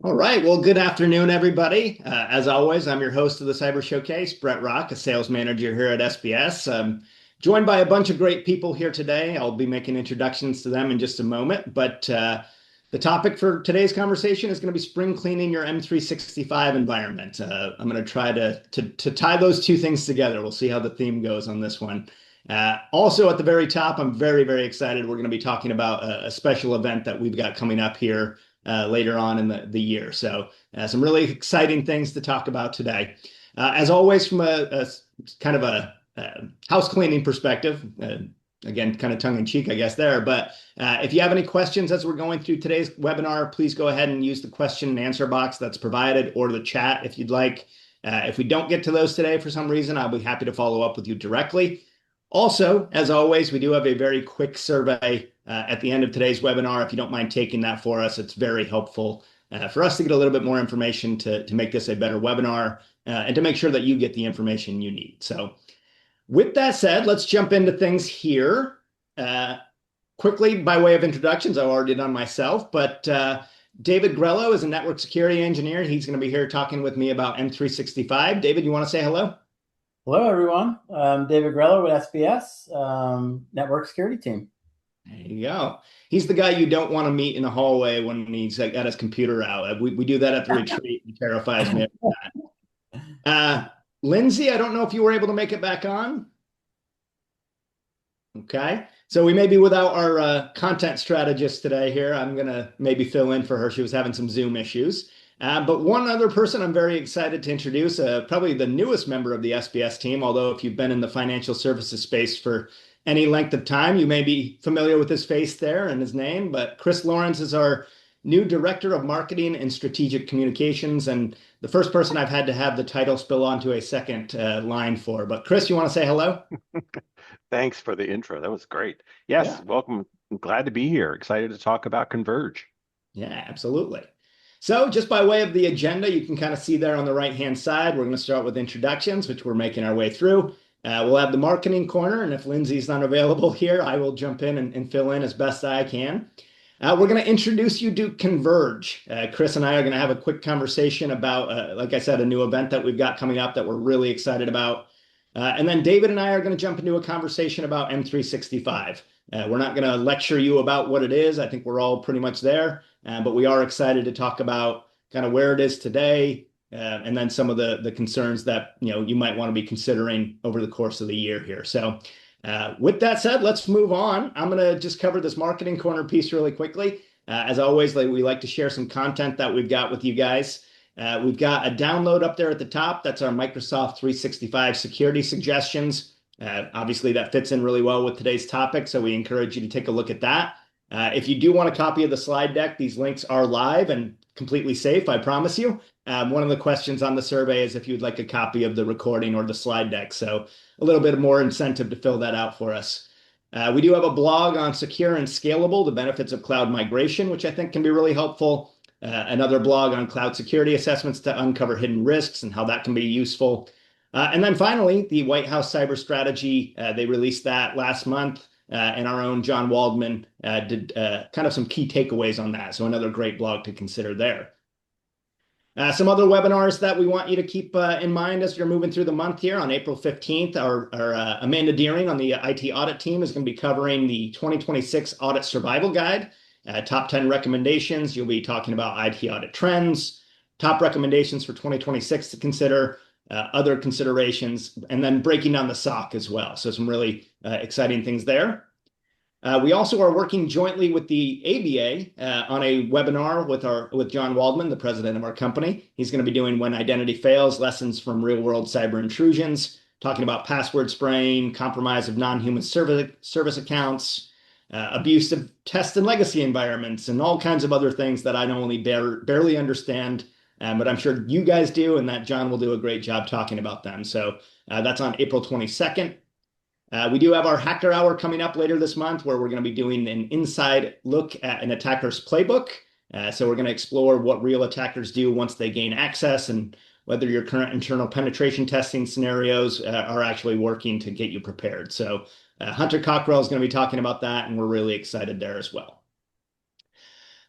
All right. Well, good afternoon, everybody. As always, I'm your host of the Cyber Showcase, Brett Rock, a sales manager here at SBS. Joined by a bunch of great people here today. I'll be making introductions to them in just a moment. But the topic for today's conversation is going to be spring cleaning your M365 environment. I'm going to try to tie those two things together. We'll see how the theme goes on this one. Also, at the very top, I'm very, very excited. We're going to be talking about a special event that we've got coming up here later on in the year. So some really exciting things to talk about today. As always, from a kind of a house cleaning perspective, again, kind of tongue in cheek, I guess there. But if you have any questions as we're going through today's webinar, please go ahead and use the question and answer box that's provided or the chat if you'd like. If we don't get to those today for some reason, I'll be happy to follow up with you directly. Also, as always, we do have a very quick survey at the end of today's webinar. If you don't mind taking that for us, it's very helpful for us to get a little bit more information to make this a better webinar and to make sure that you get the information you need. So with that said, let's jump into things here. Quickly, by way of introductions, I've already done myself, but David Grello is a network security engineer. He's going to be here talking with me about M365. David, you want to say hello? Hello, everyone. I'm David Grello with SBS Network Security Team. There you go. He's the guy you don't want to meet in the hallway when he's got his computer out. We do that at the retreat. It terrifies me every time. Lindsay, I don't know if you were able to make it back on. Okay. So we may be without our content strategist today here. I'm going to maybe fill in for her. She was having some Zoom issues. But one other person I'm very excited to introduce, probably the newest member of the SBS team, although if you've been in the financial services space for any length of time, you may be familiar with his face there and his name. But Chris Lawrence is our new Director of Marketing and Strategic Communications, and the first person I've had to have the title spill onto a second line for. But Chris, you want to say hello? Thanks for the intro. That was great. Yes, Yeah. welcome. I'm glad to be here. Excited to talk about Converge. Yeah, absolutely. So just by way of the agenda, you can kind of see there on the right-hand side, we're going to start with introductions, which we're making our way through. We'll have the marketing corner, and if Lindsay's not available here, I will jump in and fill in as best I can. We're going to introduce you to Converge. Chris and I are going to have a quick conversation about, like I said, a new event that we've got coming up that we're really excited about. And then David and I are going to jump into a conversation about M365. We're not going to lecture you about what it is. I think we're all pretty much there. But we are excited to talk about kind of where it is today, and then some of the concerns that you might want to be considering over the course of the year here. So with that said, let's move on. I'm going to just cover this marketing corner piece really quickly. As always, we like to share some content that we've got with you guys. We've got a download up there at the top. That's our Microsoft 365 security suggestions. Obviously, that fits in really well with today's topic, so we encourage you to take a look at that. If you do want a copy of the slide deck, these links are live and completely safe, I promise you. One of the questions on the survey is if you'd like a copy of the recording or the slide deck. So a little bit more incentive to fill that out for us. We do have a blog on secure and scalable, the benefits of cloud migration, which I think can be really helpful. Another blog on cloud security assessments to uncover hidden risks and how that can be useful. And then finally, the White House cyber strategy, they released that last month. And our own John Waldman did kind of some key takeaways on that. So another great blog to consider there. Some other webinars that we want you to keep in mind as you're moving through the month here. On April 15th, our Amanda Deering on the IT audit team is going to be covering the 2026 Audit Survival Guide, top 10 recommendations. You'll be talking about IT audit trends, top recommendations for 2026 to consider, other considerations, and then breaking down the SOC as well. So some really exciting things there. We also are working jointly with the ABA on a webinar with John Waldman, the president of our company. He's going to be doing When Identity Fails, Lessons from Real-World Cyber Intrusions, talking about password spraying, compromise of non-human service accounts, abuse of test and legacy environments, and all kinds of other things that I only barely understand. But I'm sure you guys do, and that John will do a great job talking about them. So that's on April 22nd. We do have our Hacker Hour coming up later this month, where we're going to be doing an inside look at an attacker's playbook. So we're going to explore what real attackers do once they gain access and whether your current internal penetration testing scenarios are actually working to get you prepared. So Hunter Cockrell is going to be talking about that, and we're really excited there as well.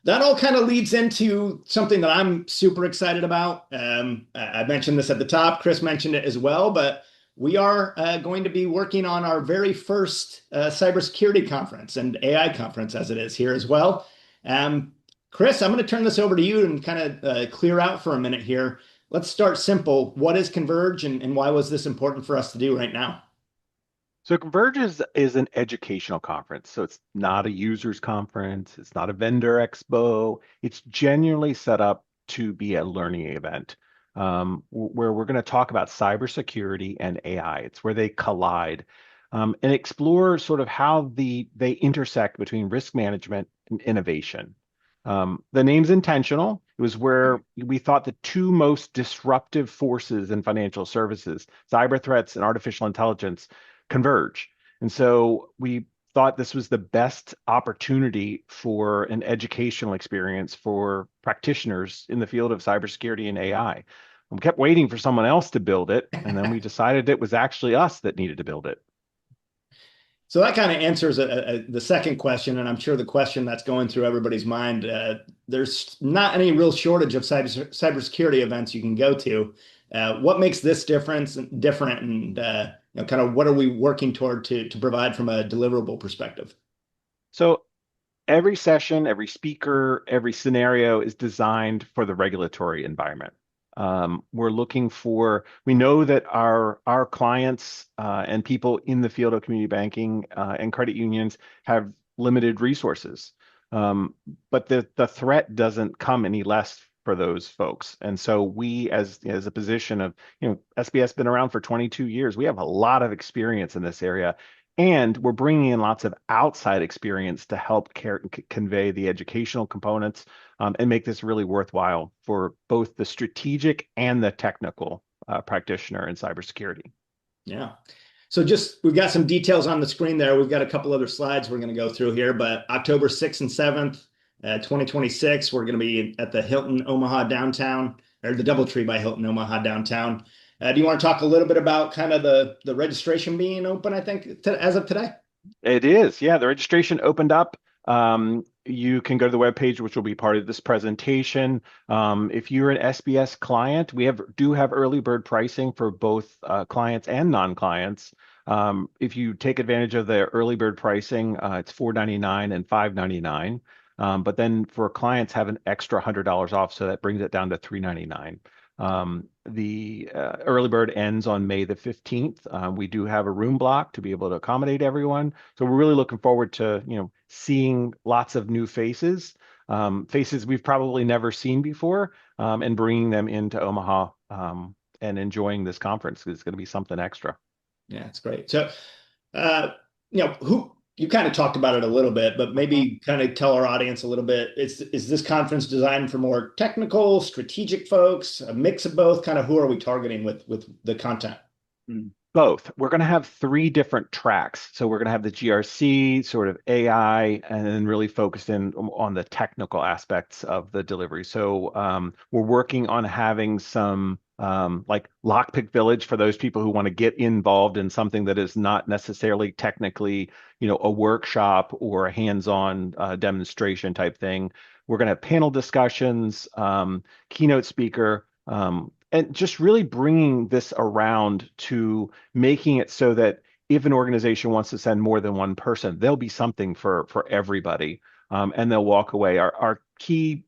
That all kind of leads into something that I'm super excited about. I mentioned this at the top. Chris mentioned it as well, but we are going to be working on our very first cybersecurity conference and AI conference as it is here as well. Um, Chris, I'm going to turn this over to you and kind of clear out for a minute here. Let's start simple. What is Converge and why was this important for us to do right now? So Converge is an educational conference. So it's not a users conference. It's not a vendor expo. It's genuinely set up to be a learning event where we're going to talk about cybersecurity and AI. It's where they collide and explore sort of how they intersect between risk management and innovation. The name's intentional. It was where we thought the two most disruptive forces in financial services, cyber threats and artificial intelligence, converge. And so we thought this was the best opportunity for an educational experience for practitioners in the field of cybersecurity and AI. We kept waiting for someone else to build it, and then we decided it was actually us that needed to build it. So that kind of answers the second question, and I'm sure the question that's going through everybody's mind. There's not any real shortage of cybersecurity events you can go to. What makes this different, and kind of what are we working toward to provide from a deliverable perspective? So every session, every speaker, every scenario is designed for the regulatory environment. We know that our clients and people in the field of community banking and credit unions have limited resources. But the threat doesn't come any less for those folks. And so we, as a position of, SBS been around for 22 years, we have a lot of experience in this area. And we're bringing in lots of outside experience to help convey the educational components and make this really worthwhile for both the strategic and the technical practitioner in cybersecurity. Yeah. So we've got some details on the screen there. We've got a couple other slides we're going to go through here, but October 6th and 7th, 2026, we're going to be at the Hilton Omaha downtown, or the DoubleTree by Hilton Omaha downtown. Do you want to talk a little bit about kind of the registration being open, I think, as of today? It is, yeah. The registration opened up. You can go to the webpage, which will be part of this presentation. If you're an SBS client, we do have early bird pricing for both clients and non-clients. If you take advantage of the early bird pricing, it's $4.99 and $5.99. But then for clients, have an extra $100 off, so that brings it down to $3.99. The early bird ends on May the 15th. We do have a room block to be able to accommodate everyone. So we're really looking forward to, seeing lots of new faces, faces we've probably never seen before, and bringing them into Omaha and enjoying this conference. It's going to be something extra. Yeah, it's great. So, who you kind of talked about it a little bit, but maybe kind of tell our audience a little bit. Is this conference designed for more technical, strategic folks, a mix of both? Kind of who are we targeting with the content? Both. We're going to have three different tracks. So we're going to have the GRC, sort of AI, and then really focused in on the technical aspects of the delivery. So we're working on having some like Lockpick Village for those people who want to get involved in something that is not necessarily technically, a workshop or a hands-on demonstration type thing. We're going to have panel discussions, keynote speaker, and just really bringing this around to making it so that if an organization wants to send more than one person, there'll be something for everybody, and they'll walk away. Our key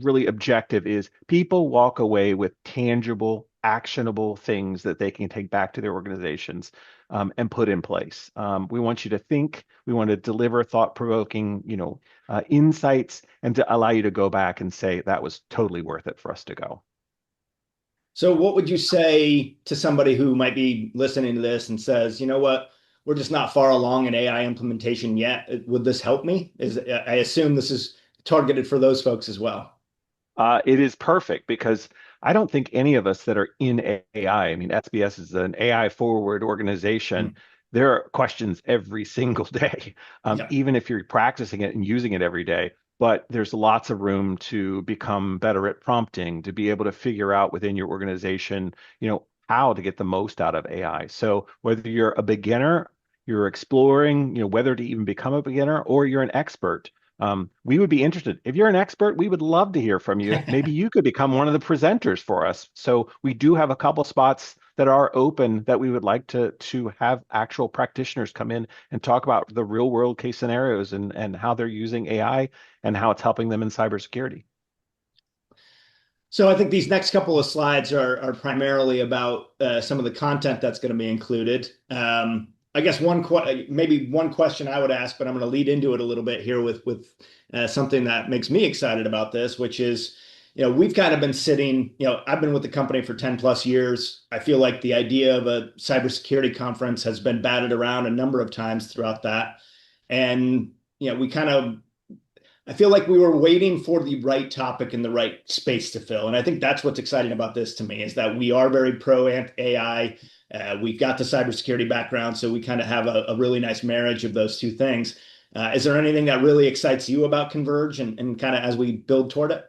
really objective is people walk away with tangible, actionable things that they can take back to their organizations and put in place. We want you to think. We want to deliver thought-provoking, insights, and to allow you to go back and say that was totally worth it for us to go. So what would you say to somebody who might be listening to this and says, you know what, we're just not far along in AI implementation yet. Would this help me? I assume this is targeted for those folks as well. It is perfect because I don't think any of us that are in AI, I mean, SBS is an AI forward organization. There are questions every single day, Yeah. even if you're practicing it and using it every day. But there's lots of room to become better at prompting, to be able to figure out within your organization, how to get the most out of AI. So whether you're a beginner, you're exploring, whether to even become a beginner, or you're an expert, we would be interested. If you're an expert, we would love to hear from you. Maybe you could become one of the presenters for us. So we do have a couple spots that are open that we would like to have actual practitioners come in and talk about the real world case scenarios and how they're using AI and how it's helping them in cybersecurity. So I think these next couple of slides are primarily about some of the content that's going to be included. I guess maybe one question I would ask, but I'm going to lead into it a little bit here with something that makes me excited about this, which is, we've kind of been sitting, I've been with the company for 10 plus years. I feel like the idea of a cybersecurity conference has been batted around a number of times throughout that. And, I feel like we were waiting for the right topic and the right space to fill. And I think that's what's exciting about this to me is that we are very pro AI. We've got the cybersecurity background, so we kind of have a really nice marriage of those two things. Is there anything that really excites you about Converge and kind of as we build toward it?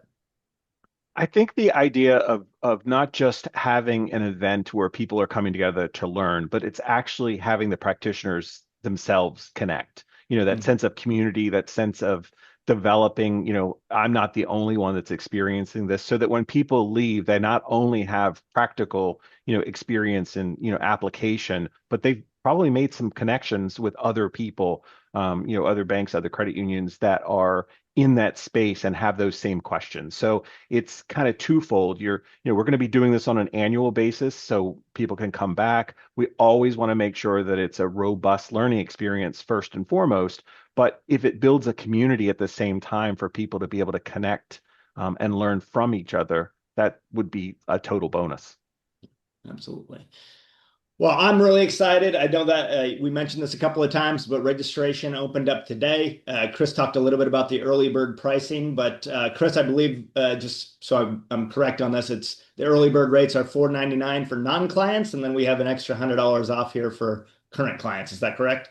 I think the idea of not just having an event where people are coming together to learn, but it's actually having the practitioners themselves connect. That sense of community, that sense of developing, I'm not the only one that's experiencing this, so that when people leave, they not only have practical, experience and, application, but they've probably made some connections with other people, other banks, other credit unions that are in that space and have those same questions. So it's kind of twofold. We're going to be doing this on an annual basis so people can come back. We always want to make sure that it's a robust learning experience first and foremost. But if it builds a community at the same time for people to be able to connect and learn from each other, that would be a total bonus. Absolutely. Well, I'm really excited. I know that we mentioned this a couple of times, but registration opened up today. Chris talked a little bit about the early bird pricing, but Chris, I believe, just so I'm correct on this, it's the early bird rates are $4.99 for non-clients, and then we have an extra $100 off here for current clients. Is that correct?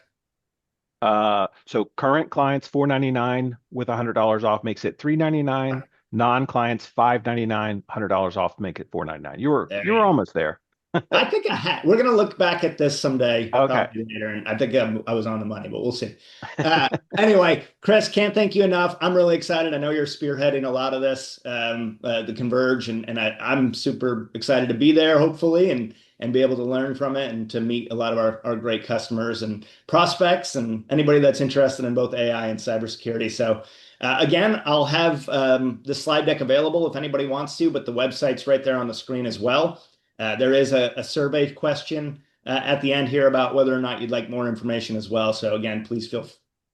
So current clients $4.99 with $100 off makes it $3.99. Non-clients $5.99, $100 off make it $4.99. You were almost there. I think we're going to look back at this someday, Okay. probably later, and I think I was on the money, but we'll see. Anyway, Chris, can't thank you enough. I'm really excited. I know you're spearheading a lot of this, the Converge, and I'm super excited to be there, hopefully, and be able to learn from it and to meet a lot of our great customers and prospects and anybody that's interested in both AI and cybersecurity. So again, I'll have the slide deck available if anybody wants to, but the website's right there on the screen as well. There is a survey question at the end here about whether or not you'd like more information as well. So again, please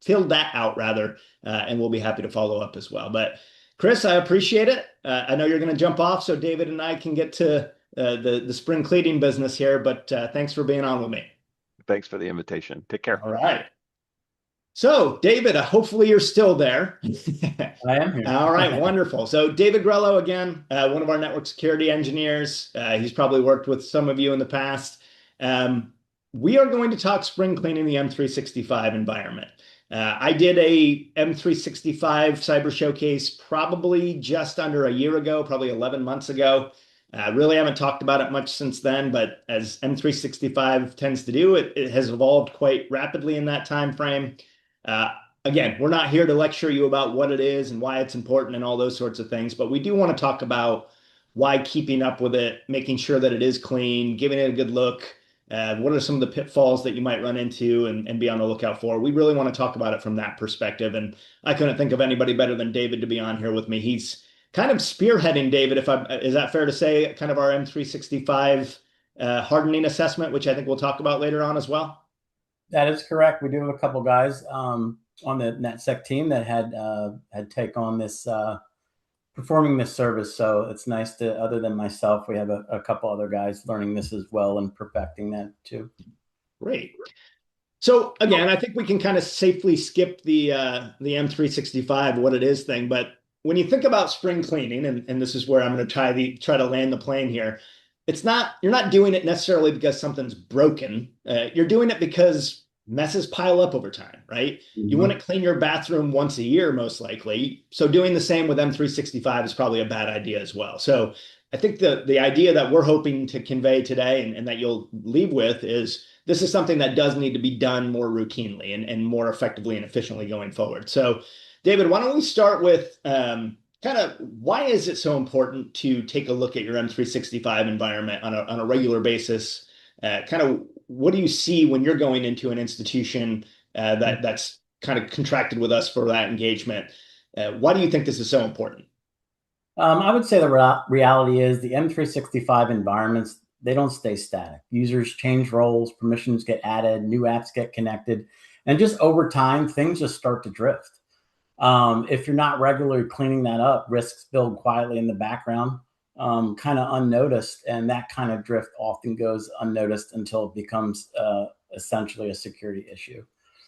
fill that out rather, and we'll be happy to follow up as well. But Chris, I appreciate it. I know you're going to jump off so David and I can get to the spring cleaning business here, but thanks for being on with me. Thanks for the invitation. Take care. All right. So, David, hopefully you're still there. I am here. All right, wonderful. So, David Grello, again, one of our network security engineers. He's probably worked with some of you in the past. We are going to talk spring cleaning the M365 environment. I did a M365 cyber showcase probably just under a year ago, probably 11 months ago. Really haven't talked about it much since then, but as M365 tends to do, it has evolved quite rapidly in that time frame. Again, we're not here to lecture you about what it is and why it's important and all those sorts of things, but we do want to talk about why keeping up with it, making sure that it is clean, giving it a good look. What are some of the pitfalls that you might run into and be on the lookout for? We really want to talk about it from that perspective. And I couldn't think of anybody better than David to be on here with me. He's kind of spearheading, David, is that fair to say, kind of our M365 hardening assessment, which I think we'll talk about later on as well? That is correct. We do have a couple guys on the NetSec team that had take on this performing this service. So it's nice to, other than myself, we have a couple other guys learning this as well and perfecting that too. Great. So again, I think we can kind of safely skip the M365 what it is thing, but when you think about spring cleaning, and this is where I'm going to try to land the plane here, you're not doing it necessarily because something's broken. You're doing it because messes pile up over time, right? Mm-hmm. You wouldn't clean your bathroom once a year, most likely. So doing the same with M365 is probably a bad idea as well. So I think the idea that we're hoping to convey today and that you'll leave with is this is something that does need to be done more routinely and more effectively and efficiently going forward. So David, why don't we start with kind of why is it so important to take a look at your M365 environment on a regular basis? Kind of what do you see when you're going into an institution that's kind of contracted with us for that engagement? Why do you think this is so important? I would say the reality is the M365 environments, they don't stay static. Users change roles, permissions get added, new apps get connected, and just over time, things just start to drift. If you're not regularly cleaning that up, risks build quietly in the background, kind of unnoticed, and that kind of drift often goes unnoticed until it becomes essentially a security issue.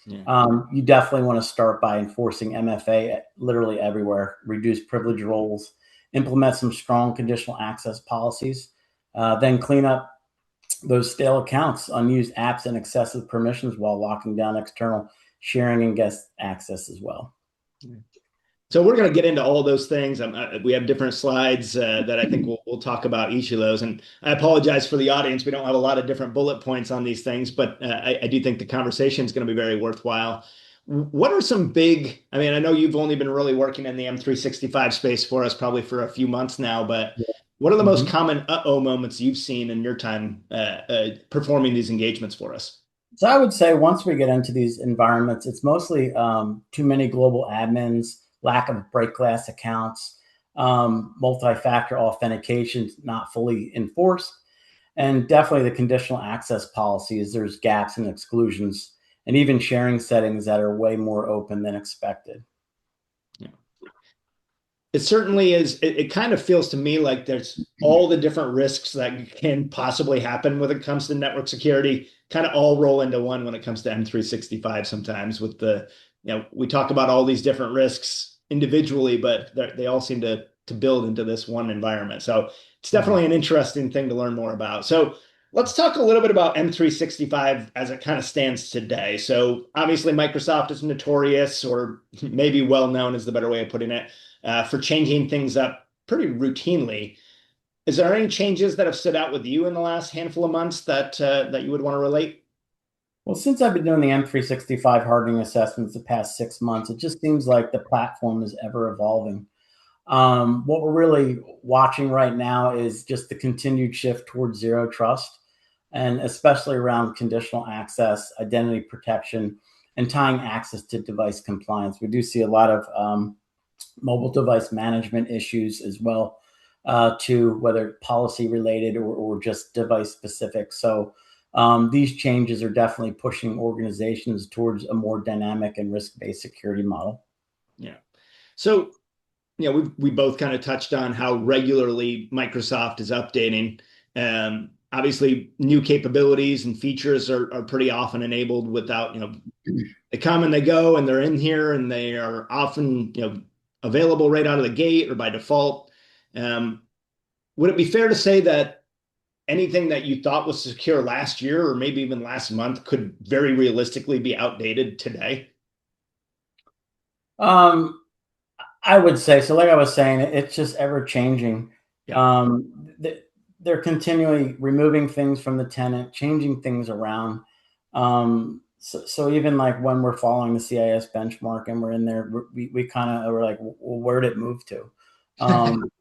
Yeah. You definitely want to start by enforcing MFA literally everywhere, reduce privilege roles, implement some strong conditional access policies, then clean up those stale accounts, unused apps, and excessive permissions while locking down external sharing and guest access as well. So we're going to get into all those things. We have different slides that I think we'll talk about each of those. And I apologize for the audience. We don't have a lot of different bullet points on these things, but I do think the conversation is going to be very worthwhile. What are some big, I mean, I know you've only been really working in the M365 space for us probably for a few months now, but what are the most common uh-oh moments you've seen in your time performing these engagements for us? So I would say once we get into these environments, it's mostly too many global admins, lack of break glass accounts, multi-factor authentication not fully enforced, and definitely the conditional access policies. There's gaps and exclusions, and even sharing settings that are way more open than expected. Yeah. It certainly is. It kind of feels to me like there's all the different risks that can possibly happen when it comes to network security, kind of all roll into one when it comes to M365 sometimes with we talk about all these different risks individually, but they all seem to build into this one environment. So it's definitely an interesting thing to learn more about. So let's talk a little bit about M365 as it kind of stands today. So obviously Microsoft is notorious, or maybe well known is the better way of putting it, for changing things up pretty routinely. Is there any changes that have stood out with you in the last handful of months that you would want to relate? Well, since I've been doing the M365 hardening assessments the past 6 months, it just seems like the platform is ever evolving. What we're really watching right now is just the continued shift towards zero trust, and especially around conditional access, identity protection, and tying access to device compliance. We do see a lot of mobile device management issues as well, to whether policy related or just device specific. So these changes are definitely pushing organizations towards a more dynamic and risk-based security model. Yeah. So, we both kind of touched on how regularly Microsoft is updating. Obviously, new capabilities and features are pretty often enabled without, they come and they go and they're in here and they are often, available right out of the gate or by default. Would it be fair to say that anything that you thought was secure last year or maybe even last month could very realistically be outdated today? I would say so. Like I was saying, it's just ever changing. Yeah. They're continually removing things from the tenant, changing things around. So even like when we're following the CIS benchmark and we're in there, we kind of are like, well, where did it move to?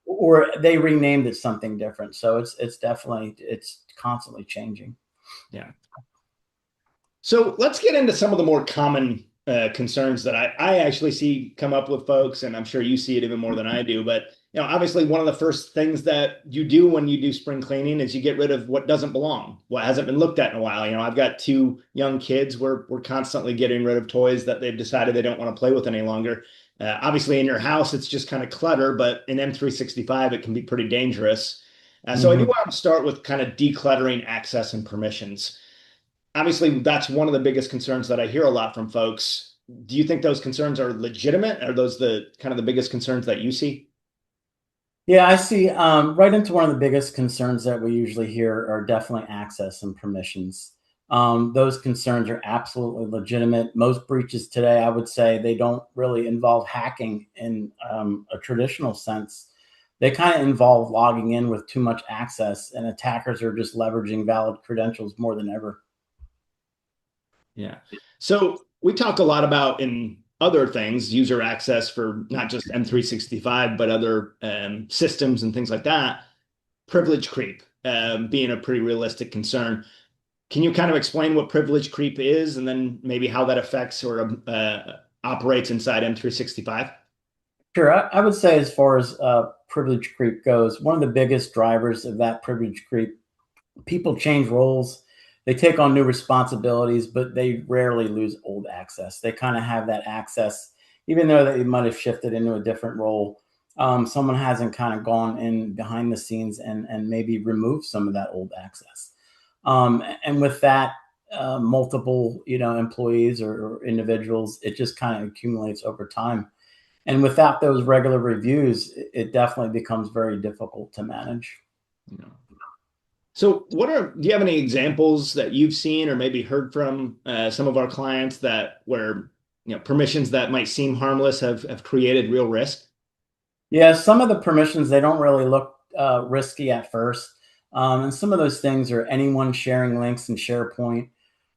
Or they renamed it something different. So it's definitely, it's constantly changing. Yeah. So let's get into some of the more common concerns that I actually see come up with folks, and I'm sure you see it even more than I do. But obviously, one of the first things that you do when you do spring cleaning is you get rid of what doesn't belong, what hasn't been looked at in a while. I've got two young kids. We're constantly getting rid of toys that they've decided they don't want to play with any longer. Obviously, in your house, it's just kind of clutter, but in M365, it can be pretty dangerous. So I do want to start with kind of decluttering access and permissions. Obviously, that's one of the biggest concerns that I hear a lot from folks. Do you think those concerns are legitimate? Are those the kind of the biggest concerns that you see? Yeah, I see. Right into one of the biggest concerns that we usually hear are definitely access and permissions. Those concerns are absolutely legitimate. Most breaches today, I would say, they don't really involve hacking in a traditional sense. They kind of involve logging in with too much access, and attackers are just leveraging valid credentials more than ever. Yeah. So we talk a lot about in other things, user access for not just M365, but other systems and things like that, privilege creep being a pretty realistic concern. Can you kind of explain what privilege creep is and then maybe how that affects or operates inside M365? Sure. I would say as far as privilege creep goes, one of the biggest drivers of that privilege creep, people change roles, they take on new responsibilities, but they rarely lose old access. They kind of have that access, even though they might have shifted into a different role. Someone hasn't kind of gone in behind the scenes and maybe removed some of that old access. And with that, multiple, employees or individuals, it just kind of accumulates over time. And without those regular reviews, it definitely becomes very difficult to manage. Yeah. So, do you have any examples that you've seen or maybe heard from some of our clients that where permissions that might seem harmless have created real risk? Yeah, some of the permissions, they don't really look risky at first. And some of those things are anyone sharing links in SharePoint,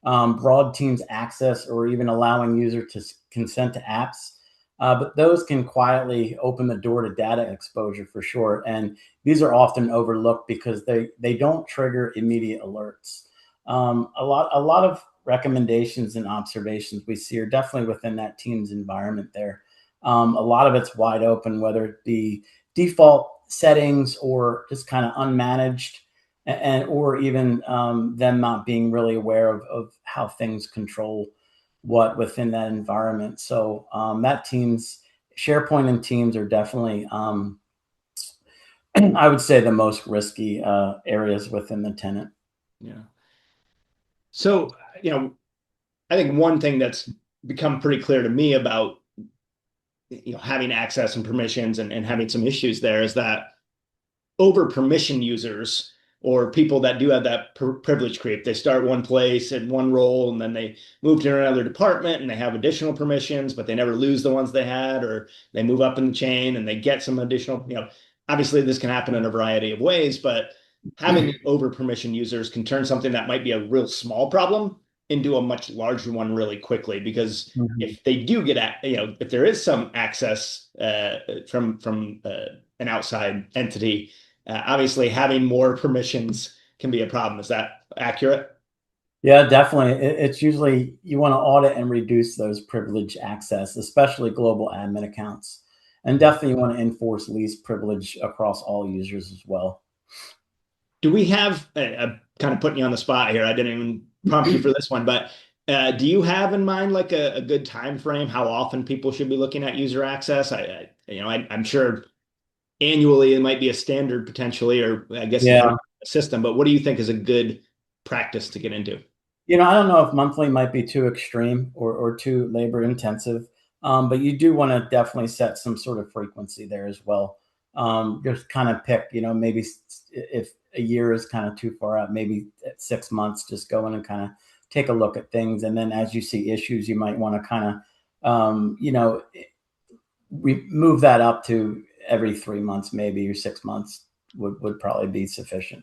broad teams access, or even allowing user to consent to apps. But those can quietly open the door to data exposure for sure. And these are often overlooked because they don't trigger immediate alerts. A lot of recommendations and observations we see are definitely within that team's environment there. A lot of it's wide open, whether it be default settings or just kind of unmanaged, and or even them not being really aware of how things control what within that environment. So that teams, SharePoint and Teams are definitely, I would say, the most risky areas within the tenant. Yeah. So, I think one thing that's become pretty clear to me about having access and permissions and having some issues there is that over permission users or people that do have that privilege creep, they start one place in one role and then they move to another department and they have additional permissions, but they never lose the ones they had, or they move up in the chain and they get some additional, obviously this can happen in a variety of ways, but having over permission users can turn something that might be a real small problem into a much larger one really quickly, because Mhm. if they do get if there is some access from an outside entity, obviously having more permissions can be a problem. Is that accurate? Yeah, definitely. It's usually you want to audit and reduce those privilege access, especially global admin accounts. And definitely you want to enforce least privilege across all users as well. Do we have, I'm kind of putting you on the spot here. I didn't even prompt you for this one, but do you have in mind like a good time frame, how often people should be looking at user access? I'm sure annually it might be a standard potentially, or I guess depending Yeah. on the system, but what do you think is a good practice to get into? I don't know if monthly might be too extreme or too labor intensive, but you do want to definitely set some sort of frequency there as well. Just kind of pick, maybe if a year is kind of too far out, maybe at 6 months, just go in and kind of take a look at things. And then as you see issues, you might want to kind of, move that up to every 3 months, maybe, or 6 months would probably be sufficient.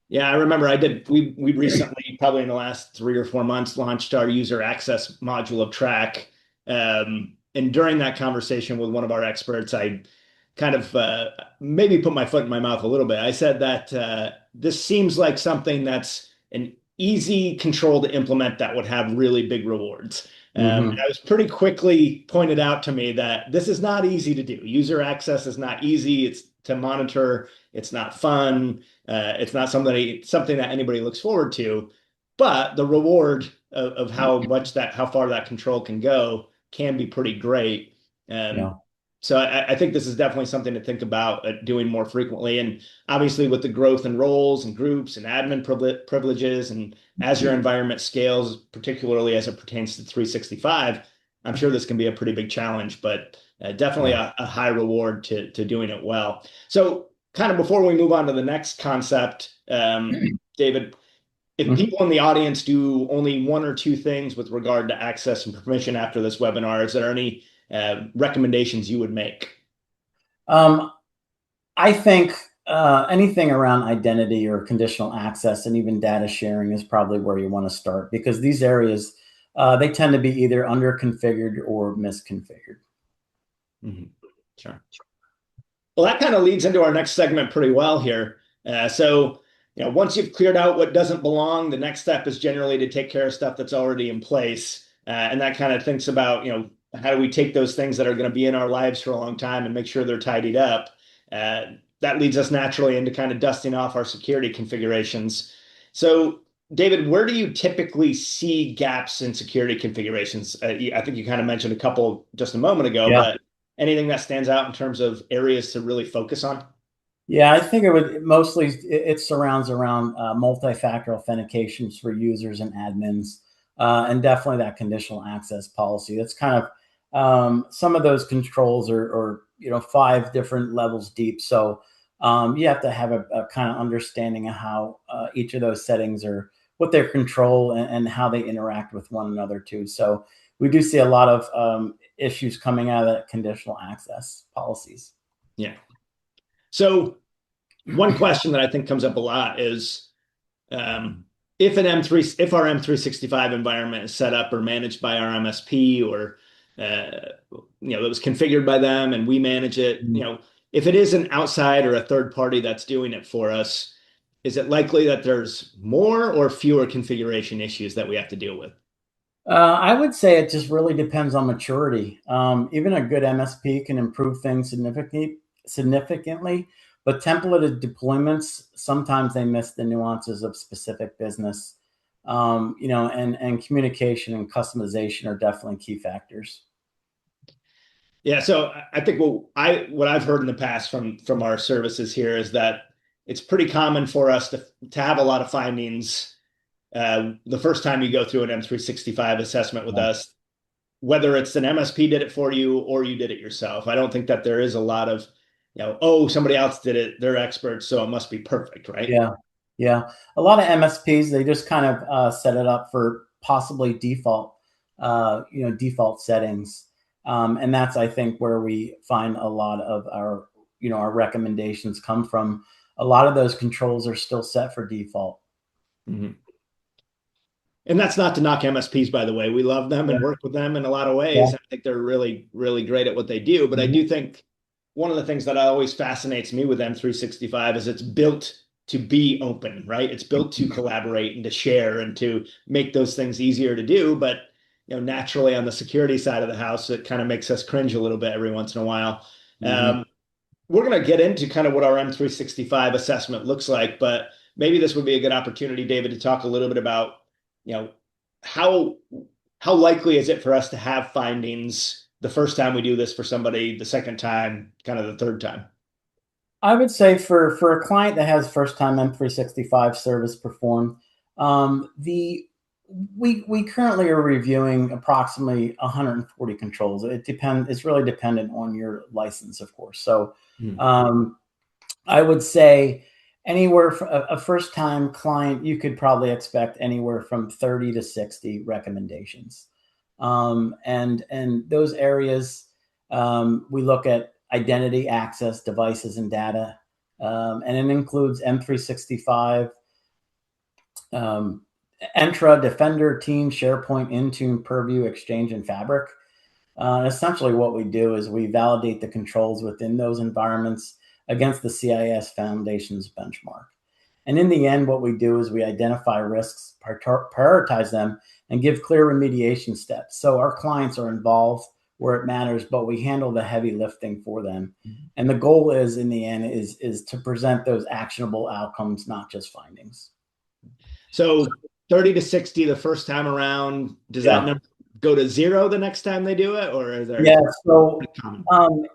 Yeah, I remember we recently, probably in the last 3 or 4 months, launched our user access module of Track. And during that conversation with one of our experts, I kind of maybe put my foot in my mouth a little bit. I said that this seems like something that's an easy control to implement that would have really big rewards. And Hmm. I was pretty quickly pointed out to me that this is not easy to do. User access is not easy. It's to monitor. It's not fun. It's not something that anybody looks forward to, but the reward of how far that control can go can be pretty great. Um, Yeah. so I think this is definitely something to think about doing more frequently. And obviously, with the growth in roles and groups and admin privileges, and as your environment scales, particularly as it pertains to 365, I'm sure this can be a pretty big challenge, but definitely Yeah. a high reward to doing it well. So kind of before we move on to the next concept, David, if Mhm. people in the audience do only one or two things with regard to access and permission after this webinar, is there any recommendations you would make? Um, I think anything around identity or conditional access and even data sharing is probably where you want to start, because these areas they tend to be either under configured or misconfigured. Mm-hmm. Sure. Well, that kind of leads into our next segment pretty well here. So, once you've cleared out what doesn't belong, the next step is generally to take care of stuff that's already in place. And that kind of thinks about, how do we take those things that are going to be in our lives for a long time and make sure they're tidied up? That leads us naturally into kind of dusting off our security configurations. So, David, where do you typically see gaps in security configurations? I think you kind of mentioned a couple just a moment ago, Yeah. but anything that stands out in terms of areas to really focus on? Yeah, I think it surrounds around multi-factor authentications for users and admins, and definitely that conditional access policy. That's kind of some of those controls are 5 different levels deep. So you have to have a kind of understanding of how each of those settings are, what their control and how they interact with one another too. So we do see a lot of issues coming out of that conditional access policies. Yeah. So one question that I think comes up a lot is if our M365 environment is set up or managed by our MSP or it was configured by them and we manage it, if it is an outside or a third party that's doing it for us, is it likely that there's more or fewer configuration issues that we have to deal with? I would say it just really depends on maturity. Even a good MSP can improve things significantly, but templated deployments, sometimes they miss the nuances of specific business. And communication and customization are definitely key factors. Yeah, so I think what I've heard in the past from our services here is that it's pretty common for us to have a lot of findings the first time you go through an M365 assessment with us, whether it's an MSP did it for you or you did it yourself. I don't think that there is a lot of, oh, somebody else did it, they're experts, so it must be perfect, right? Yeah, yeah. A lot of MSPs, they just kind of set it up for possibly default settings, and that's, I think, where we find a lot of our recommendations come from. A lot of those controls are still set for default. Mm-hmm. And that's not to knock MSPs, by the way. We love them and work with them in a lot of ways. Yeah. I think they're really, really great at what they do. But I do think one of the things that always fascinates me with M365 is it's built to be open, right? It's built to collaborate and to share and to make those things easier to do. But naturally on the security side of the house, it kind of makes us cringe a little bit every once in a while. We're going to get into kind of what our M365 assessment looks like, but maybe this would be a good opportunity, David, to talk a little bit about how likely is it for us to have findings the first time we do this for somebody, the second time, kind of the third time? I would say for a client that has first time M365 service performed, we currently are reviewing approximately 140 controls. It depends. It's really dependent on your license, of course. So I would say anywhere for a first time client, you could probably expect anywhere from 30 to 60 recommendations. And those areas, we look at identity, access, devices, and data. And it includes M365, Entra, Defender, Team, SharePoint, Intune, Purview, Exchange, and Fabric. Essentially what we do is we validate the controls within those environments against the CIS Foundation's benchmark. And in the end, what we do is we identify risks, prioritize them, and give clear remediation steps. So our clients are involved where it matters, but we handle the heavy lifting for them. And the goal is, in the end, is to present those actionable outcomes, not just findings. So 30 to 60 the first time around, does that number go to 0 the next time they do it, or are there? Yeah, so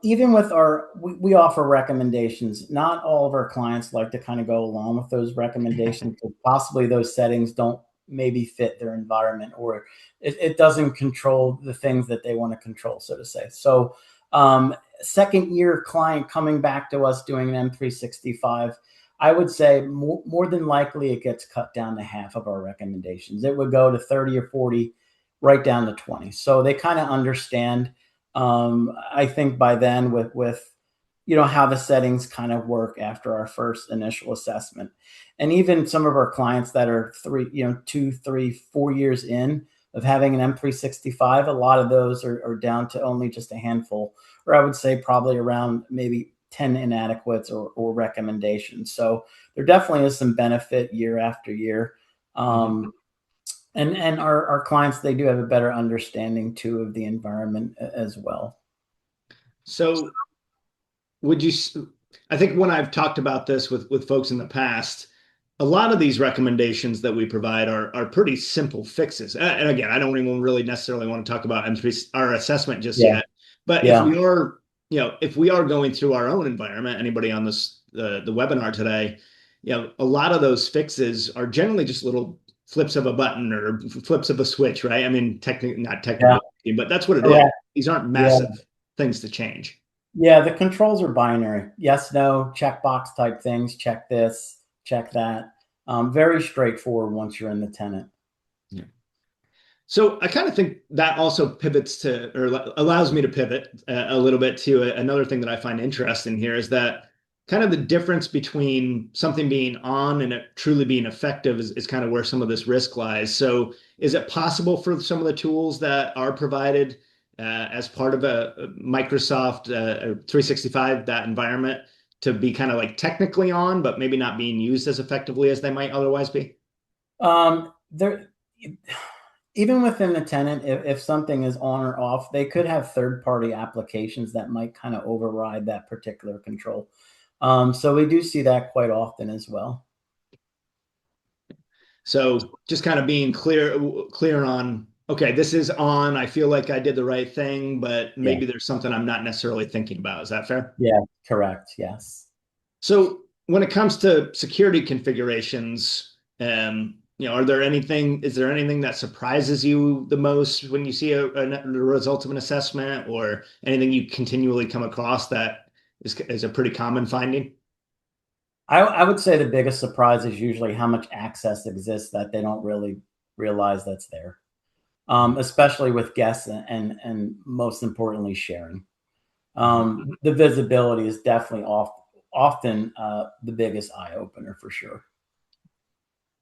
even with we offer recommendations. Not all of our clients like to kind of go along with those recommendations because possibly those settings don't maybe fit their environment, or it doesn't control the things that they want to control, so to say. So second year client coming back to us doing an M365, I would say more than likely it gets cut down to half of our recommendations. It would go to 30 or 40, right down to 20. So they kind of understand, I think by then with how the settings kind of work after our first initial assessment. And even some of our clients that are 2, 3, 4 years in, of having an M365. A lot of those are down to only just a handful, or I would say probably around maybe 10 inadequates or recommendations. So there definitely is some benefit year after year. And our clients, they do have a better understanding too of the environment as well. So would you, I think when I've talked about this with folks in the past, a lot of these recommendations that we provide are pretty simple fixes. And again, I don't even really necessarily want to talk about M3, our assessment just yet. But if we are, if we are going through our own environment, anybody on this the webinar today, a lot of those fixes are generally just little flips of a button or flips of a switch, right? I mean, not technically, but that's what it is. These aren't massive things to change. Yeah, the controls are binary. Yes, no, checkbox type things. Check this, check that. Very straightforward once you're in the tenant. Yeah. So I kind of think that also pivots to, or allows me to pivot a little bit to another thing that I find interesting here is that kind of the difference between something being on and it truly being effective is kind of where some of this risk lies. So is it possible for some of the tools that are provided as part of a Microsoft 365, that environment, to be kind of like technically on, but maybe not being used as effectively as they might otherwise be? There, even within the tenant, if something is on or off, they could have third-party applications that might kind of override that particular control. So we do see that quite often as well. So just kind of being clear on, okay, this is on. I feel like I did the right thing, but maybe there's something I'm not necessarily thinking about. Is that fair? Yeah, correct. Yes. So when it comes to security configurations, is there anything that surprises you the most when you see a result of an assessment, or anything you continually come across that is a pretty common finding? I would say the biggest surprise is usually how much access exists that they don't really realize that's there, especially with guests and most importantly, sharing. The visibility is definitely often the biggest eye opener for sure.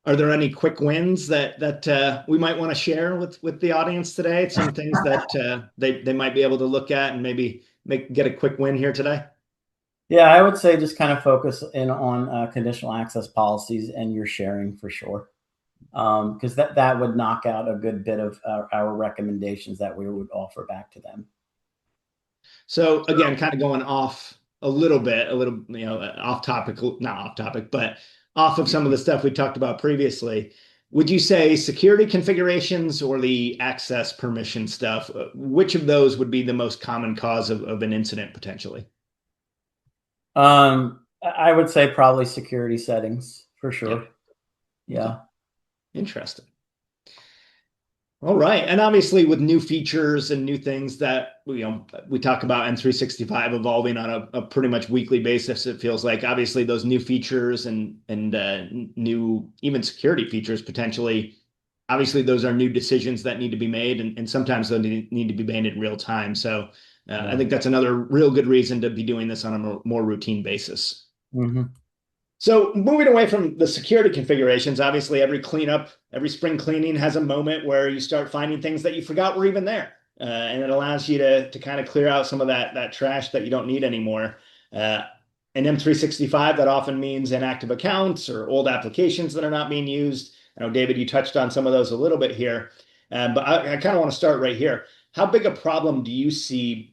Are there any quick wins that we might want to share with the audience today? Some things that they might be able to look at and maybe get a quick win here today? Yeah, I would say just kind of focus in on conditional access policies and your sharing for sure, because that would knock out a good bit of our recommendations that we would offer back to them. So again, kind of going off a little bit, off topic, not off topic, but off of some of the stuff we talked about previously. Would you say security configurations or the access permission stuff, which of those would be the most common cause of an incident potentially? I would say probably security settings for sure. Yeah. Interesting. All right. And obviously with new features and new things that we talk about M365 evolving on a pretty much weekly basis, it feels like. Obviously those new features and new even security features potentially, obviously those are new decisions that need to be made, and sometimes those need to be made in real time. So I think that's another real good reason to be doing this on a more routine basis. So moving away from the security configurations, obviously every cleanup, every spring cleaning has a moment where you start finding things that you forgot were even there. And it allows you to kind of clear out some of that trash that you don't need anymore. In M365, that often means inactive accounts or old applications that are not being used. I know, David, you touched on some of those a little bit here, but I kind of want to start right here. How big a problem do you see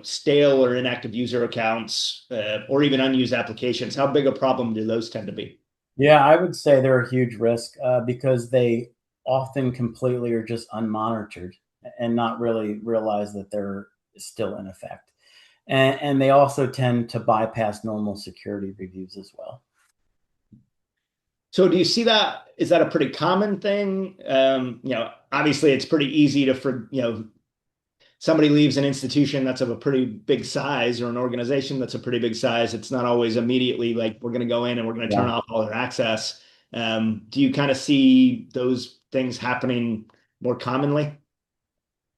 stale or inactive user accounts, or even unused applications? How big a problem do those tend to be? Yeah, I would say they're a huge risk because they often completely are just unmonitored and not really realize that they're still in effect. And they also tend to bypass normal security reviews as well. So do you see that? Is that a pretty common thing? Obviously it's pretty easy to, somebody leaves an institution that's of a pretty big size, or an organization that's a pretty big size. It's not always immediately like we're going to go in and we're going to turn off all their access. Do you kind of see those things happening more commonly?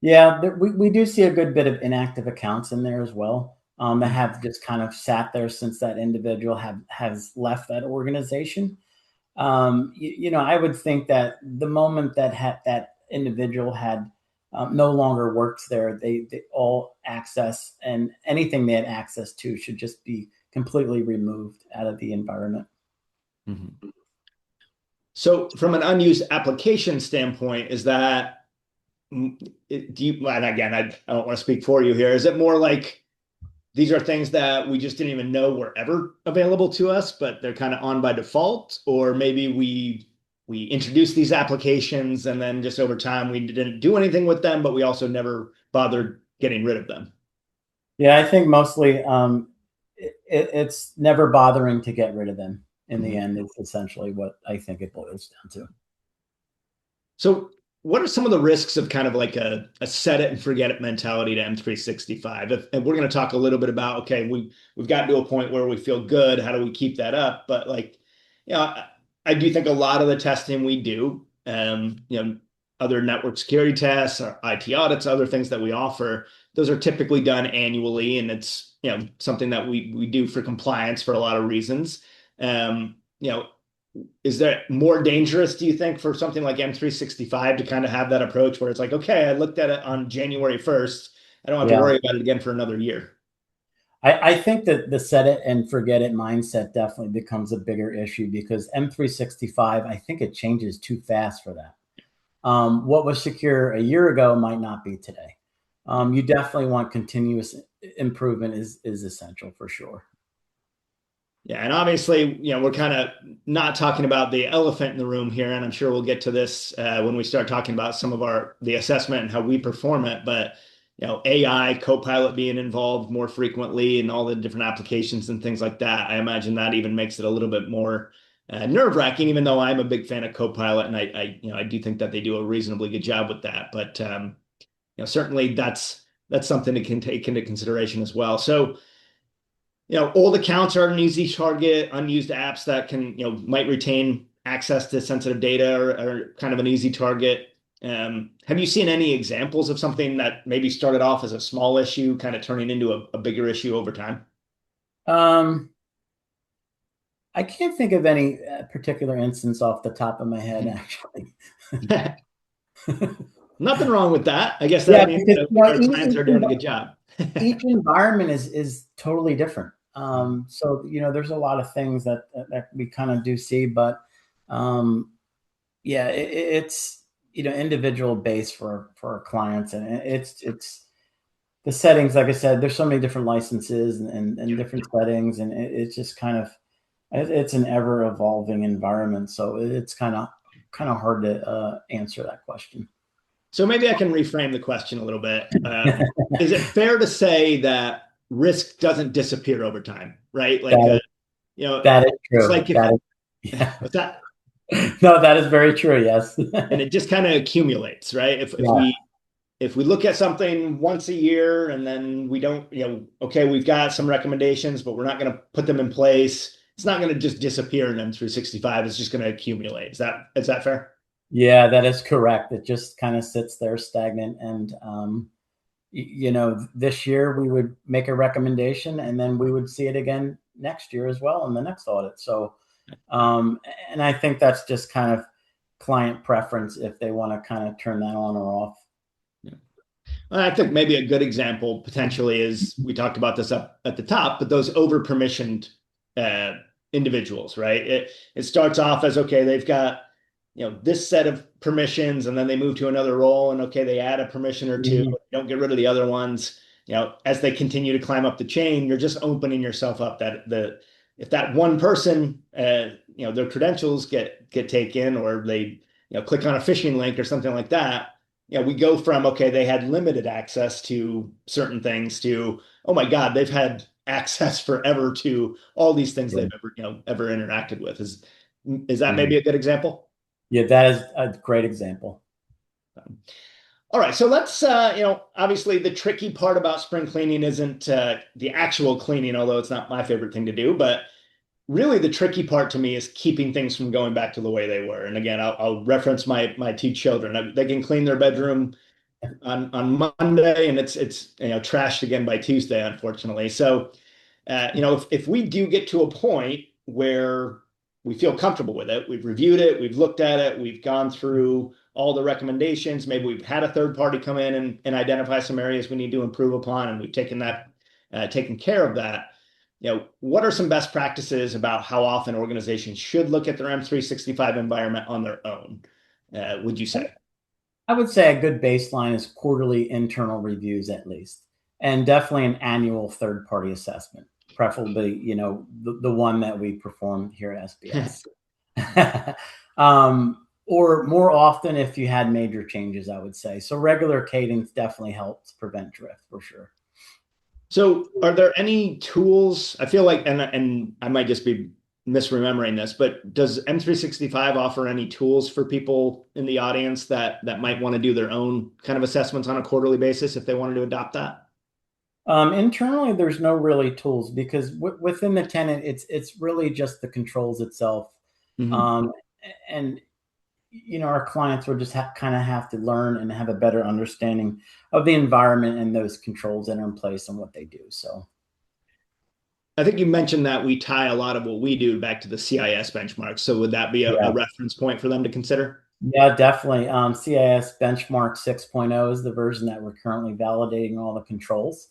Yeah, we do see a good bit of inactive accounts in there as well that have just kind of sat there since that individual has left that organization. I would think that the moment that individual had no longer works there, they all access, and anything they had access to should just be completely removed out of the environment. Mm-hmm. So from an unused application standpoint, is that, do you, and again, I don't want to speak for you here. Is it more like these are things that we just didn't even know were ever available to us, but they're kind of on by default? Or maybe we introduced these applications and then just over time we didn't do anything with them, but we also never bothered getting rid of them? Yeah, I think mostly it's never bothering to get rid of them. In the end, it's essentially what I think it boils down to. So what are some of the risks of kind of like a set it and forget it mentality to M365? And we're going to talk a little bit about, okay, we've gotten to a point where we feel good. How do we keep that up? But like, you know, I do think a lot of the testing we do, you know, other network security tests or IT audits, other things that we offer, those are typically done annually. And it's, you know, something that we do for compliance for a lot of reasons. You know, is that more dangerous, do you think, for something like M365 to kind of have that approach where it's like, okay, I looked at it on January 1st. I don't have to Yeah. worry about it again for another year? I think that the set it and forget it mindset definitely becomes a bigger issue because M365, I think it changes too fast for that. What was secure a year ago might not be today. You definitely want continuous improvement is essential for sure. Yeah, and obviously, you know, we're kind of not talking about the elephant in the room here, and I'm sure we'll get to this when we start talking about some of the assessment and how we perform it. But you know, AI, Copilot being involved more frequently, and all the different applications and things like that, I imagine that even makes it a little bit more nerve-wracking. Even though I'm a big fan of Copilot, and you know, I do think that they do a reasonably good job with that. But you know, certainly that's something to can take into consideration as well. So you know, old accounts are an easy target. Unused apps that can, you know, might retain access to sensitive data are kind of an easy target. Have you seen any examples of something that maybe started off as a small issue, kind of turning into a bigger issue over time? Um, I can't think of any particular instance off the top of my head, actually. Nothing wrong with that. I guess Yeah, that means because that you know, our clients are doing a good job. each environment is totally different. So you know, there's a lot of things that we kind of do see, but yeah, it's you know individual based for our clients, and it's the settings. Like I said, there's so many different licenses and different settings, and it's just kind of it's an ever evolving environment. So it's kind of hard to answer that question. So maybe I can reframe the question a little bit. Is it fair to say that risk doesn't disappear over time, right? Like, That you know, that is it's true. like if That is, yeah. what's that? No, that is very true. Yes. And it just kind of accumulates, right? Yeah. If we look at something once a year and then we don't, you know, okay, we've got some recommendations, but we're not going to put them in place. It's not going to just disappear in M365. It's just going to accumulate. Is that fair? Yeah, that is correct. It just kind of sits there stagnant. And, you know, this year we would make a recommendation and then we would see it again next year as well in the next audit. So, and I think that's just kind of client preference if they want to kind of turn that on or off. Yeah. Well, I think maybe a good example potentially is we talked about this up at the top, but those over permissioned uh, individuals, right? It starts off as okay, they've got you know this set of permissions, and then they move to another role, and okay, they add a permission or two, Mhm. don't get rid of the other ones. You know, as they continue to climb up the chain, you're just opening yourself up that the if that one person, you know, their credentials get taken, or they you know click on a phishing link or something like that. You know, we go from okay, they had limited access to certain things to oh my God, they've had access forever to all these things Yeah. they've ever interacted with. Is that Yeah. maybe a good example? Yeah, that is a great example. All right, so let's, you know, obviously the tricky part about spring cleaning isn't the actual cleaning, although it's not my favorite thing to do, but really the tricky part to me is keeping things from going back to the way they were. And again, I'll reference my two children. They can clean their bedroom on Monday, and it's you know trashed again by Tuesday, unfortunately. So you know, if we do get to a point where we feel comfortable with it, we've reviewed it, we've looked at it, we've gone through all the recommendations. Maybe we've had a third party come in and identify some areas we need to improve upon, and we've taken care of that. What are some best practices about how often organizations should look at their M365 environment on their own, would you say? I would say a good baseline is quarterly internal reviews at least, and definitely an annual third-party assessment, preferably, the one that we perform here at SBS. Or more often if you had major changes, I would say. So regular cadence definitely helps prevent drift for sure. So are there any tools? I feel like, and I might just be misremembering this, but does M365 offer any tools for people in the audience that might want to do their own kind of assessments on a quarterly basis if they wanted to adopt that? Internally, there's no really tools because within the tenant, it's really just the controls itself. Mm-hmm. And our clients will just kind of have to learn and have a better understanding of the environment and those controls that are in place and what they do. So I think you mentioned that we tie a lot of what we do back to the CIS benchmark. So would that be a yeah, reference point for them to consider? yeah, definitely. CIS benchmark 6.0 is the version that we're currently validating all the controls.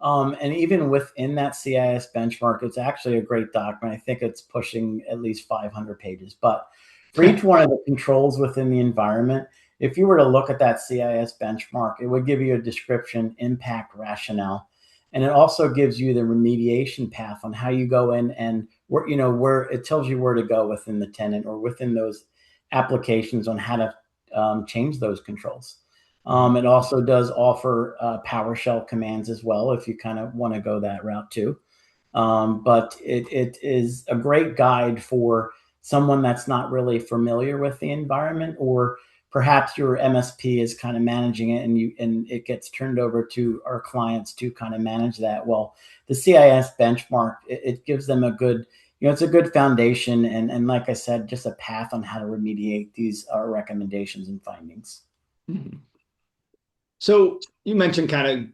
And even within that CIS benchmark, it's actually a great document. I think it's pushing at least 500 pages. But for each one of the controls within the environment, if you were to look at that CIS benchmark, it would give you a description, impact, rationale. And it also gives you the remediation path on how you go in and where it tells you where to go within the tenant or within those applications on how to change those controls. It also does offer PowerShell commands as well if you kind of want to go that route too. But it is a great guide for someone that's not really familiar with the environment, or perhaps your MSP is kind of managing it and it gets turned over to our clients to kind of manage that. Well, the CIS benchmark, it gives them a good, it's a good foundation. And like I said, just a path on how to remediate these recommendations and findings. Mm-hmm. So you mentioned kind of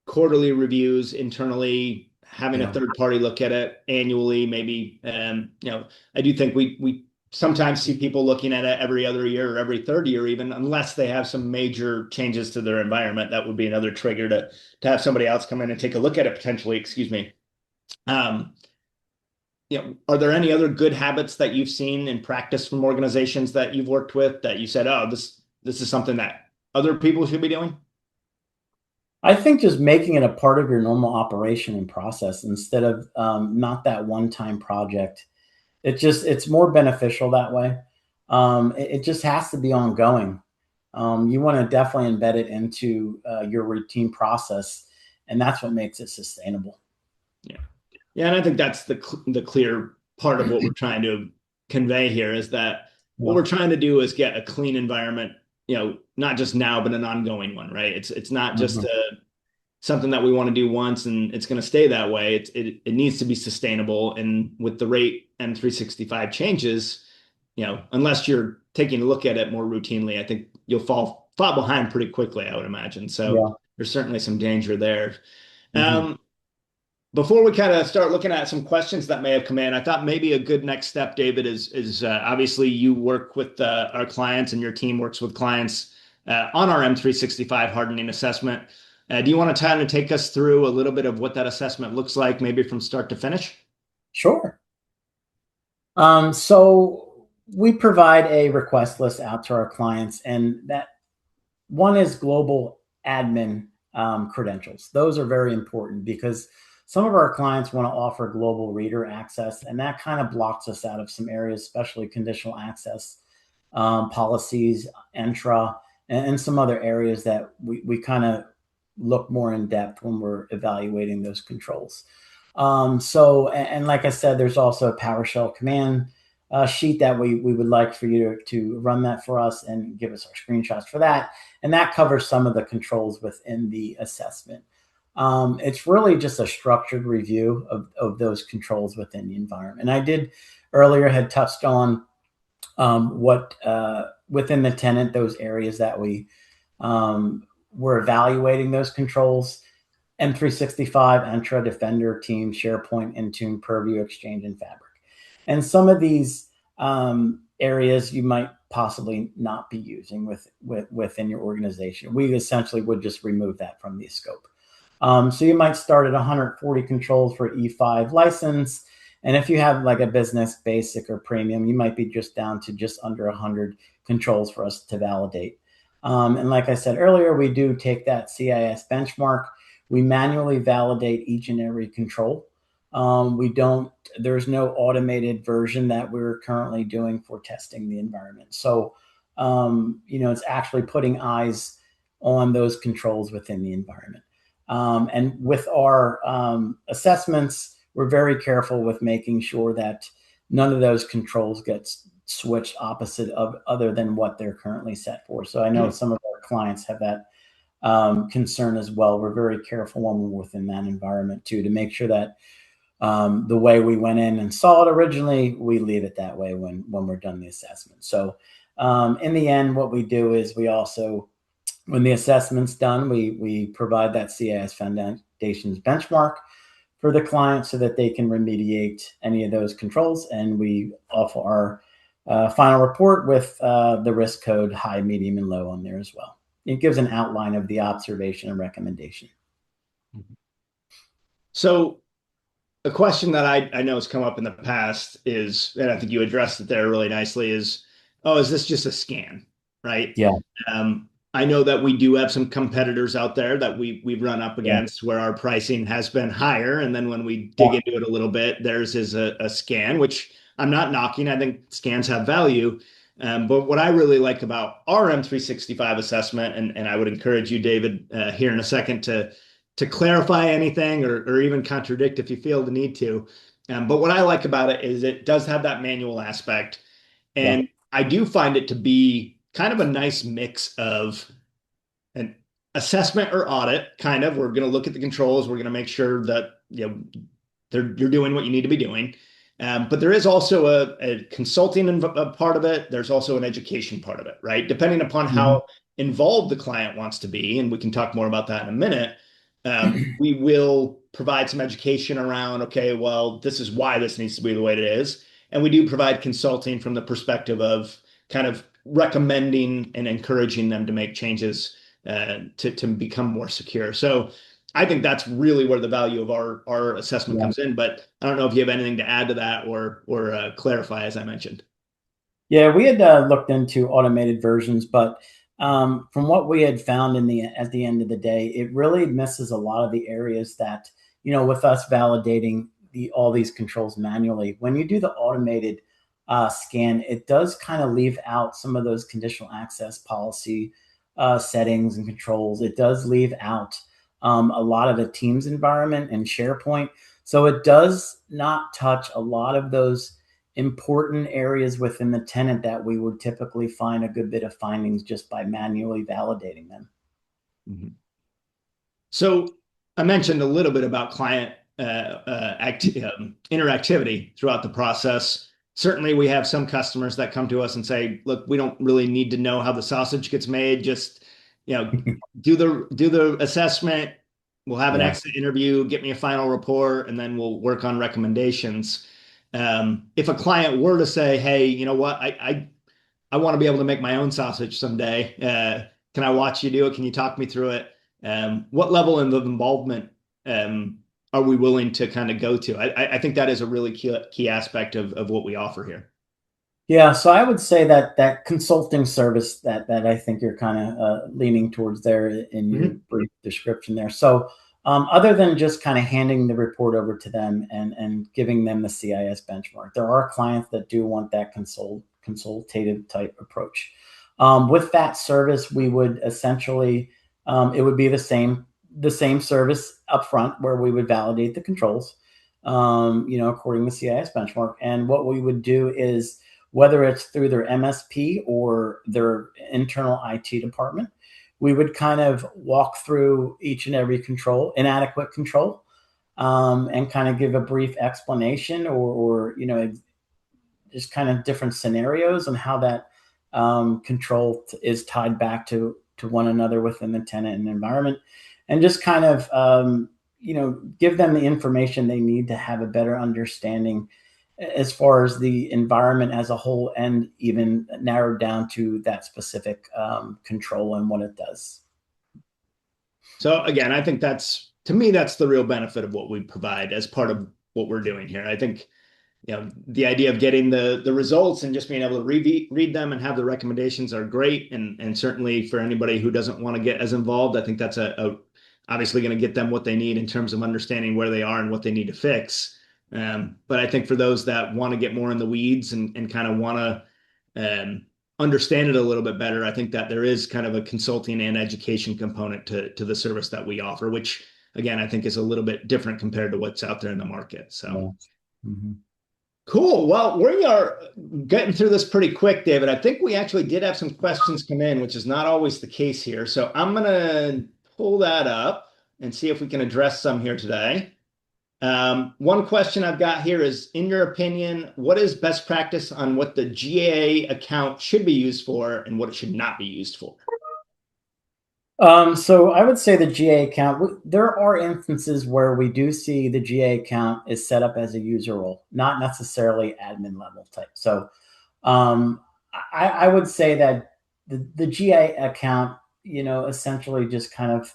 quarterly reviews internally, having a third party look at it annually, maybe. I do think we sometimes see people looking at it every other year or every third year, even unless they have some major changes to their environment. That would be another trigger to have somebody else come in and take a look at it potentially. Excuse me. Are there any other good habits that you've seen in practice from organizations that you've worked with that you said, oh, this is something that other people should be doing? I think just making it a part of your normal operation and process instead of not that one-time project. It's more beneficial that way. It just has to be ongoing. You want to definitely embed it into your routine process, and that's what makes it sustainable. Yeah. Yeah, and I think that's the clear part of what we're trying to convey here is that what we're trying to do is get a clean environment, not just now, but an ongoing one, right? It's not just something that we want to do once and it's going to stay that way. It needs to be sustainable. And with the rate M365 changes, unless you're taking a look at it more routinely, I think you'll fall behind pretty quickly, I would imagine. So there's certainly some danger there. Before we kind of start looking at some questions that may have come in, I thought maybe a good next step, David, is obviously you work with our clients and your team works with clients on our M365 hardening assessment. Do you want to kind of take us through a little bit of what that assessment looks like, maybe from start to finish? Sure. So we provide a request list out to our clients, and that one is global admin credentials. Those are very important because some of our clients want to offer global reader access, and that kind of blocks us out of some areas, especially conditional access policies, Entra, and some other areas that we kind of look more in depth when we're evaluating those controls. And like I said, there's also a PowerShell command sheet that we would like for you to run that for us and give us our screenshots for that. And that covers some of the controls within the assessment. It's really just a structured review of those controls within the environment. And I did earlier had touched on what within the tenant, those areas that we were evaluating those controls: M365, Entra, Defender, Team, SharePoint, Intune, Purview, Exchange, and Fabric. And some of these areas you might possibly not be using within your organization. We essentially would just remove that from the scope. So you might start at 140 controls for E5 license. And if you have like a business basic or premium, you might be just down to just under 100 controls for us to validate. And like I said earlier, we do take that CIS benchmark. We manually validate each and every control. There's no automated version that we're currently doing for testing the environment. So, it's actually putting eyes on those controls within the environment. And with our assessments, we're very careful with making sure that none of those controls get switched opposite of other than what they're currently set for. So I know some of our clients have that concern as well. We're very careful when we're within that environment too, to make sure that the way we went in and saw it originally, we leave it that way when we're done the assessment. So in the end, what we do is we also, when the assessment's done, we provide that CIS Foundation's benchmark for the client so that they can remediate any of those controls. And we offer our final report with the risk code high, medium, and low on there as well. It gives an outline of the observation and recommendation. So a question that I know has come up in the past is, and I think you addressed it there really nicely, is this just a scan, right? Yeah. I know that we do have some competitors out there that we've run up against where our pricing has been higher. And then when we dig into it a little bit, theirs is a scan, which I'm not knocking. I think scans have value. But what I really like about our M365 assessment, and I would encourage you, David, here in a second to clarify anything or even contradict if you feel the need to. But what I like about it is it does have that manual aspect. And I do find it to be kind of a nice mix of an assessment or audit, kind of. We're going to look at the controls. We're going to make sure that you're doing what you need to be doing. But there is also a consulting part of it. There's also an education part of it, right? Depending upon how involved the client wants to be, and we can talk more about that in a minute, we will provide some education around, okay, well, this is why this needs to be the way it is. And we do provide consulting from the perspective of kind of recommending and encouraging them to make changes to become more secure. So I think that's really where the value of our assessment comes in. But I don't know if you have anything to add to that or clarify, as I mentioned. Yeah, we had looked into automated versions, but from what we had found at the end of the day, it really misses a lot of the areas that, with us validating all these controls manually. When you do the automated scan, it does kind of leave out some of those conditional access policy settings and controls. It does leave out a lot of the Teams environment and SharePoint. So it does not touch a lot of those important areas within the tenant that we would typically find a good bit of findings just by manually validating them. So I mentioned a little bit about client interactivity throughout the process. Certainly, we have some customers that come to us and say, "Look, we don't really need to know how the sausage gets made. Just, do the assessment. We'll have an exit interview. Get me a final report, and then we'll work on recommendations." If a client were to say, "Hey, you know what? I want to be able to make my own sausage someday. Can I watch you do it? Can you talk me through it?" What level of involvement are we willing to kind of go to? I think that is a really key aspect of what we offer here. Yeah, so I would say that consulting service that I think you're kind of leaning towards there in your brief description there. So other than just kind of handing the report over to them and giving them the CIS benchmark, there are clients that do want that consultative type approach. With that service, we would essentially, it would be the same service upfront where we would validate the controls, according to CIS benchmark. And what we would do is, whether it's through their MSP or their internal IT department, we would kind of walk through each and every inadequate control, and kind of give a brief explanation or just kind of different scenarios on how that control is tied back to one another within the tenant and environment, and just kind of give them the information they need to have a better understanding as far as the environment as a whole, and even narrowed down to that specific control and what it does. So again, I think to me, that's the real benefit of what we provide as part of what we're doing here. I think, the idea of getting the results and just being able to read them and have the recommendations are great. And certainly for anybody who doesn't want to get as involved, I think that's obviously going to get them what they need in terms of understanding where they are and what they need to fix. But I think for those that want to get more in the weeds and kind of want to understand it a little bit better, I think that there is kind of a consulting and education component to the service that we offer, which again, I think is a little bit different compared to what's out there in the market. So. Yeah. Mm-hmm. Cool. Well, we are getting through this pretty quick, David. I think we actually did have some questions come in, which is not always the case here. So I'm going to pull that up and see if we can address some here today. One question I've got here is, in your opinion, what is best practice on what the GA account should be used for and what it should not be used for? So I would say the GA account, there are instances where we do see the GA account is set up as a user role, not necessarily admin level type. So I would say that the GA account, essentially just kind of,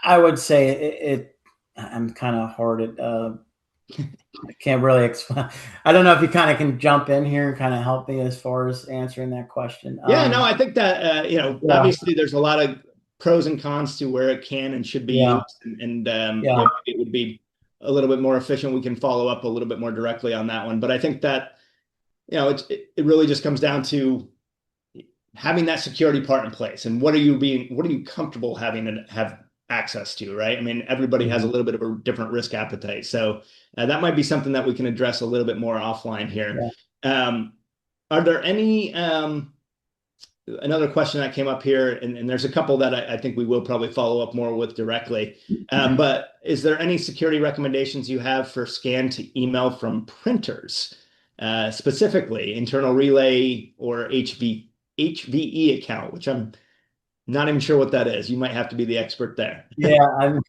I would say I'm kind of hard at, I can't really explain. I don't know if you kind of can jump in here and kind of help me as far as answering that question. Yeah, no, I think that, Yeah. obviously there's a lot of pros and cons to where it can and should be Yeah. used. And Yeah. it would be a little bit more efficient. We can follow up a little bit more directly on that one. But I think that, it really just comes down to having that security part in place. And what are you comfortable having and have access to, right? I mean, everybody has a little bit of a different risk appetite. So that might be something that we can address a little bit more offline here. Yeah. Are there any, another question that came up here, and there's a couple that I think we will probably follow up more with directly. But is there any security recommendations you have for scan to email from printers, specifically internal relay or HVE account, which I'm not even sure what that is. You might have to be the expert there. Yeah,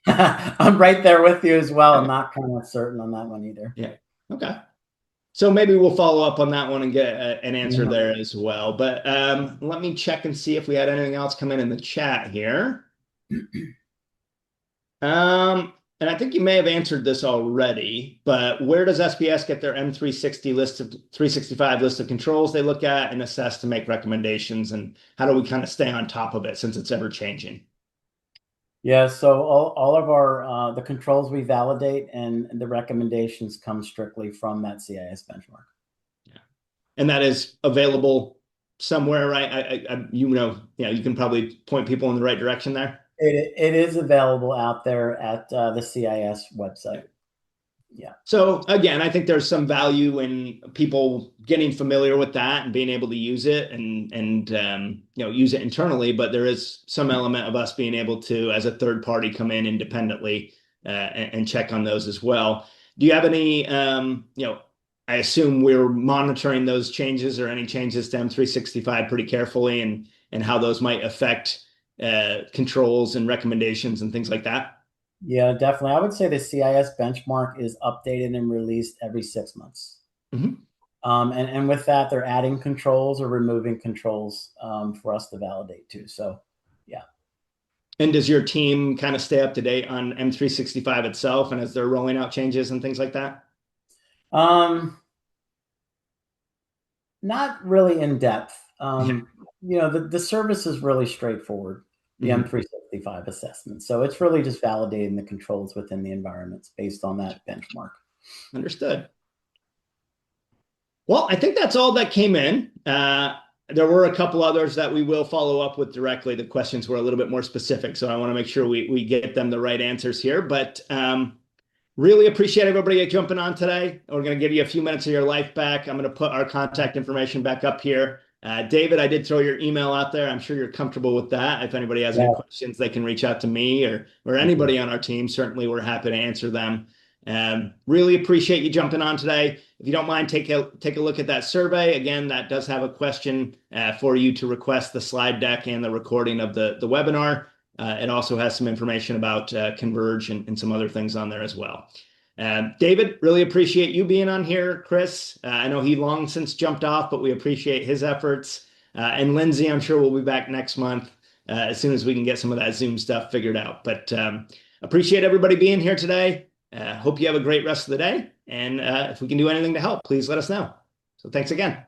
I'm right there with you as well. I'm not kind of certain on that one either. Yeah. Okay. So maybe we'll follow up on that one and get an answer Yeah. there as well. But let me check and see if we had anything else come in the chat here. And I think you may have answered this already, but where does SPS get their M365 list of controls they look at and assess to make recommendations? And how do we kind of stay on top of it since it's ever changing? Yeah, so all of our the controls we validate and the recommendations come strictly from that CIS benchmark. Yeah, and that is available somewhere, right? You can probably point people in the right direction there. It is available out there at the CIS website. Yeah. So again, I think there's some value in people getting familiar with that and being able to use it and use it internally. But there is some element of us being able to, as a third party, come in independently and check on those as well. Do you have any? I assume we're monitoring those changes or any changes to M365 pretty carefully and how those might affect controls and recommendations and things like that. Yeah, definitely. I would say the CIS benchmark is updated and released every 6 months. Mm-hmm. And with that, they're adding controls or removing controls for us to validate too. So, yeah. And does your team kind of stay up to date on M365 itself and as they're rolling out changes and things like that? Not really in depth. The service is really straightforward. The M365 assessment. So it's really just validating the controls within the environments based on that benchmark. Understood. Well, I think that's all that came in. There were a couple others that we will follow up with directly. The questions were a little bit more specific, so I want to make sure we get them the right answers here. But really appreciate everybody jumping on today. We're going to give you a few minutes of your life back. I'm going to put our contact information back up here. David, I did throw your email out there. I'm sure you're comfortable with that. If anybody has any questions, they can reach out to me or anybody on our team. Certainly, we're happy to answer them. Really appreciate you jumping on today. If you don't mind, take a look at that survey. Again, that does have a question for you to request the slide deck and the recording of the webinar. It also has some information about Converge and some other things on there as well. David, really appreciate you being on here. Chris, I know he long since jumped off, but we appreciate his efforts. And Lindsay, I'm sure we'll be back next month as soon as we can get some of that Zoom stuff figured out. But appreciate everybody being here today. Hope you have a great rest of the day. And if we can do anything to help, please let us know. So thanks again.